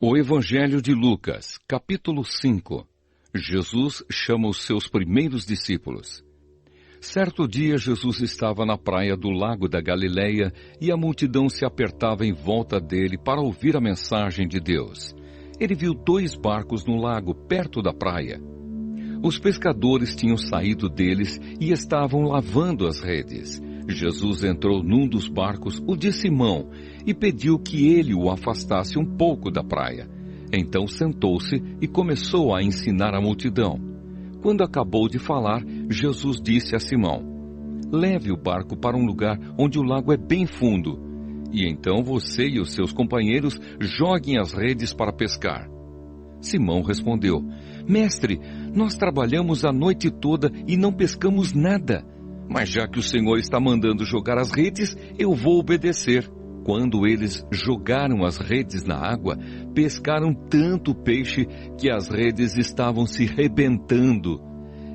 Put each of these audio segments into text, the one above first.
O Evangelho de Lucas, capítulo 5. Jesus chama os seus primeiros discípulos. Certo dia, Jesus estava na praia do lago da Galileia e a multidão se apertava em volta dele para ouvir a mensagem de Deus. Ele viu 2 barcos no lago, perto da praia. Os pescadores tinham saído deles e estavam lavando as redes. Jesus entrou num dos barcos, o de Simão, e pediu que ele o afastasse um pouco da praia. Então sentou-se e começou a ensinar a multidão. Quando acabou de falar, Jesus disse a Simão: "Leve o barco para um lugar onde o lago é bem fundo, e então você e os seus companheiros joguem as redes para pescar." Simão respondeu: "Mestre, nós trabalhamos a noite toda e não pescamos nada. Mas já que o Senhor está mandando jogar as redes, eu vou obedecer." Quando eles jogaram as redes na água, pescaram tanto peixe que as redes estavam se rebentando.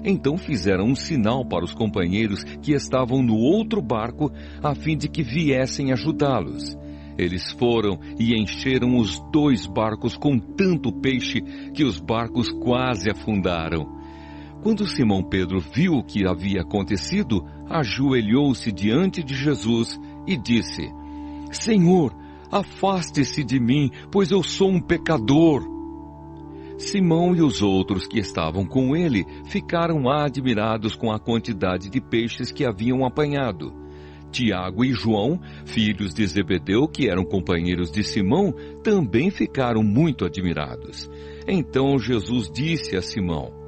Então fizeram um sinal para os companheiros que estavam no outro barco, a fim de que viessem ajudá-los. Eles foram e encheram os 2 barcos com tanto peixe que os barcos quase afundaram. Quando Simão Pedro viu o que havia acontecido, ajoelhou-se diante de Jesus e disse: "Senhor, afaste-se de mim, pois eu sou um pecador." Simão e os outros que estavam com ele ficaram admirados com a quantidade de peixes que haviam apanhado. Tiago e João, filhos de Zebedeu, que eram companheiros de Simão, também ficaram muito admirados. Então Jesus disse a Simão: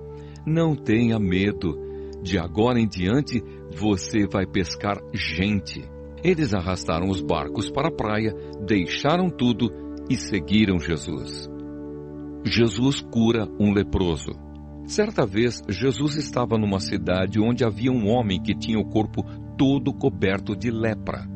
"Não tenha medo. De agora em diante, você vai pescar gente." Eles arrastaram os barcos para a praia, deixaram tudo e seguiram Jesus. Jesus cura um leproso. Certa vez, Jesus estava numa cidade onde havia um homem que tinha o corpo todo coberto de lepra.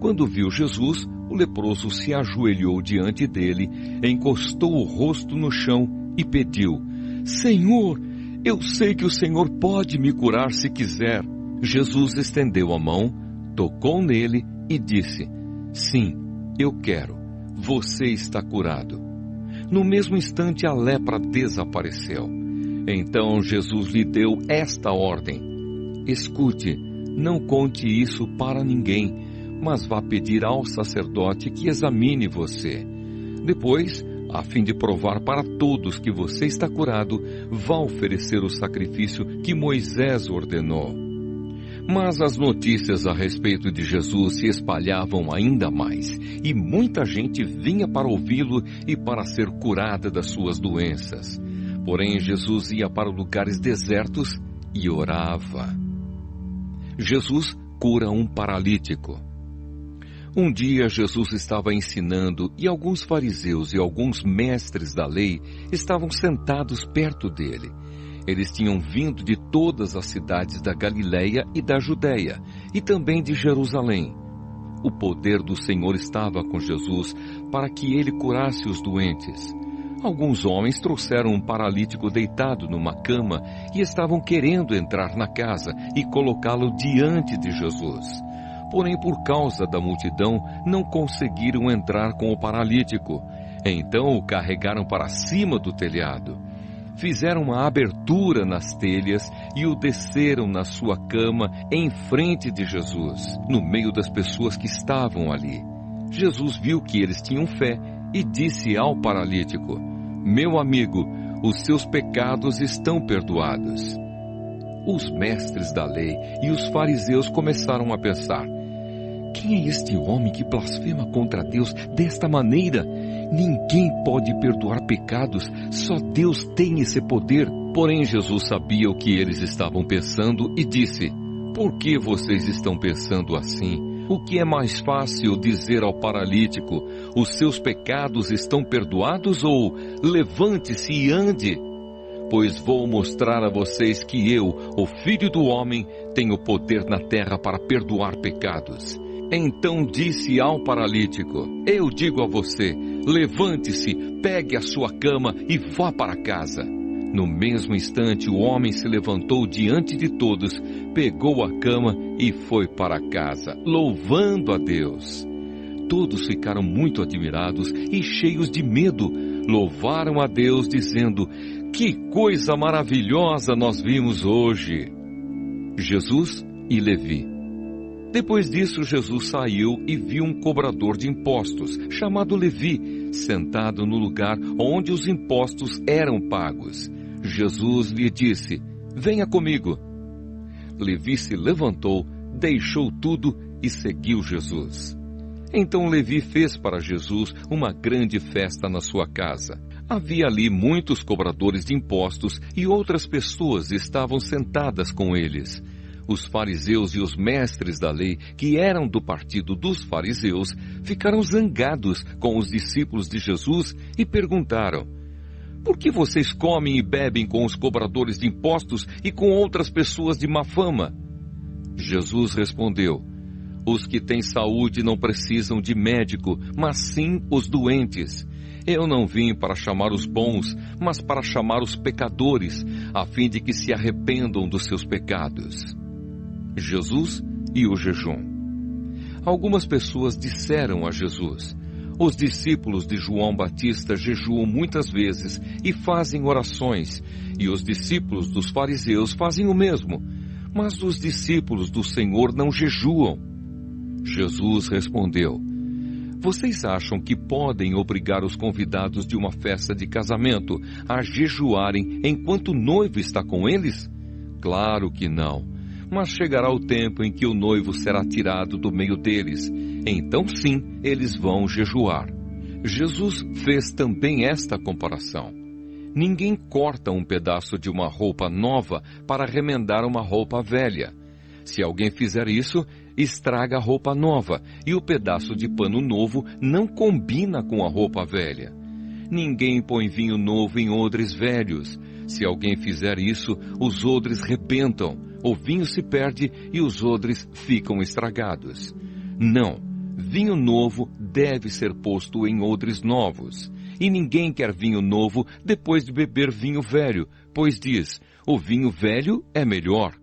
Quando viu Jesus, o leproso se ajoelhou diante dele, encostou o rosto no chão e pediu: "Senhor, eu sei que o Senhor pode me curar se quiser." Jesus estendeu a mão, tocou nele e disse: "Sim, eu quero. Você está curado." No mesmo instante, a lepra desapareceu. Então Jesus lhe deu esta ordem: "Escute, não conte isso para ninguém, mas vá pedir ao sacerdote que examine você. Depois, a fim de provar para todos que você está curado, vá oferecer o sacrifício que Moisés ordenou." Mas as notícias a respeito de Jesus se espalhavam ainda mais, e muita gente vinha para ouvi-lo e para ser curada das suas doenças. Porém, Jesus ia para lugares desertos e orava. Jesus cura um paralítico. Um dia Jesus estava ensinando e alguns fariseus e alguns mestres da lei estavam sentados perto dele. Eles tinham vindo de todas as cidades da Galileia e da Judeia, e também de Jerusalém. O poder do Senhor estava com Jesus para que ele curasse os doentes. Alguns homens trouxeram um paralítico deitado numa cama e estavam querendo entrar na casa e colocá-lo diante de Jesus. Porém, por causa da multidão, não conseguiram entrar com o paralítico. Então o carregaram para cima do telhado. Fizeram uma abertura nas telhas e o desceram na sua cama em frente de Jesus, no meio das pessoas que estavam ali. Jesus viu que eles tinham fé e disse ao paralítico: "Meu amigo, os seus pecados estão perdoados." Os mestres da lei e os fariseus começaram a pensar: "Quem é este homem que blasfema contra Deus desta maneira? Ninguém pode perdoar pecados, só Deus tem esse poder." Porém, Jesus sabia o que eles estavam pensando e disse: "Por que vocês estão pensando assim? O que é mais fácil dizer ao paralítico: os seus pecados estão perdoados, ou levante-se e ande? Pois vou mostrar a vocês que eu, o Filho do Homem, tenho poder na terra para perdoar pecados." Então disse ao paralítico: "Eu digo a você, levante-se, pegue a sua cama e vá para casa." No mesmo instante, o homem se levantou diante de todos, pegou a cama e foi para casa, louvando a Deus. Todos ficaram muito admirados e cheios de medo, louvaram a Deus, dizendo: que coisa maravilhosa nós vimos hoje! Jesus e Levi. Depois disso, Jesus saiu e viu um cobrador de impostos, chamado Levi, sentado no lugar onde os impostos eram pagos. Jesus lhe disse: venha comigo. Levi se levantou, deixou tudo e seguiu Jesus. Então Levi fez para Jesus uma grande festa na sua casa. Havia ali muitos cobradores de impostos e outras pessoas estavam sentadas com eles. Os fariseus e os mestres da lei, que eram do partido dos fariseus, ficaram zangados com os discípulos de Jesus e perguntaram: por que vocês comem e bebem com os cobradores de impostos e com outras pessoas de má fama? Jesus respondeu: os que têm saúde não precisam de médico, mas sim os doentes. Eu não vim para chamar os bons, mas para chamar os pecadores, a fim de que se arrependam dos seus pecados. Jesus e o jejum. Algumas pessoas disseram a Jesus: os discípulos de João Batista jejuam muitas vezes e fazem orações, e os discípulos dos fariseus fazem o mesmo, mas os discípulos do Senhor não jejuam. Jesus respondeu: vocês acham que podem obrigar os convidados de uma festa de casamento a jejuarem enquanto o noivo está com eles? Claro que não. Mas chegará o tempo em que o noivo será tirado do meio deles. Então sim, eles vão jejuar. Jesus fez também esta comparação: ninguém corta um pedaço de uma roupa nova para remendar uma roupa velha. Se alguém fizer isso, estraga a roupa nova, e o pedaço de pano novo não combina com a roupa velha. Ninguém põe vinho novo em odres velhos. Se alguém fizer isso, os odres rebentam, o vinho se perde e os odres ficam estragados. Não, vinho novo deve ser posto em odres novos. E ninguém quer vinho novo depois de beber vinho velho, pois diz: o vinho velho é melhor.